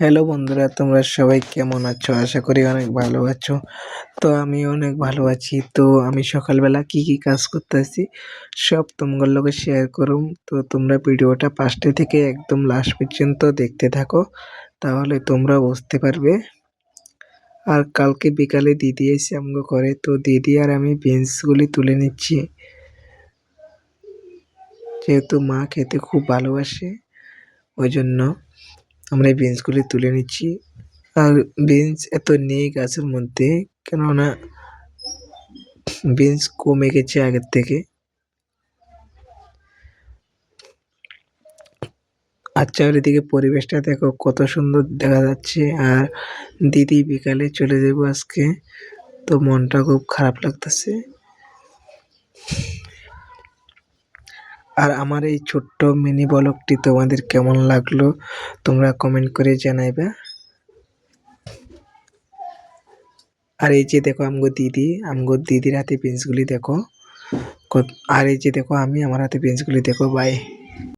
Hello বন্ধুরা, তোমরা সবাই কেমন আছো? আশা করি অনেক ভালো আছো। তো আমি অনেক ভালো আছি। তো আমি সকালবেলা কি কি কাজ করতেছি সব তোমাদের লগে শেয়ার করুম। তো তোমরা ভিডিওটা ফার্স্টে থেকে একদম লাস্ট পর্যন্ত দেখতে থাকো, তাহলে তোমরা বুঝতে পারবে। আর কালকে বিকালে দিদি এসে আমগো করে, তো দিদি আর আমি বিনসগুলি তুলে নিচ্ছি, যেহেতু মা খেতে খুব ভালোবাসে ওই জন্য আমরা এই বিনসগুলি তুলে নিচ্ছি। আর বিনস এত নেই গাছের মধ্যে, কেননা বিনস কমে গেছে আগের থেকে। আর চারিদিকে পরিবেশটা দেখো কত সুন্দর দেখা যাচ্ছে। আর দিদি বিকালে চলে যাবো আজকে, তো মনটা খুব খারাপ লাগতেছে। আর আমার এই ছোট্ট মিনি ব্লগটি তোমাদের কেমন লাগলো তোমরা কমেন্ট করে জানাইবা। আর এই যে দেখো আমগো দিদির হাতে পেন্সগুলি দেখো, আর এই যে দেখো আমি আমার হাতে পেন্সগুলি দেখো। বাই।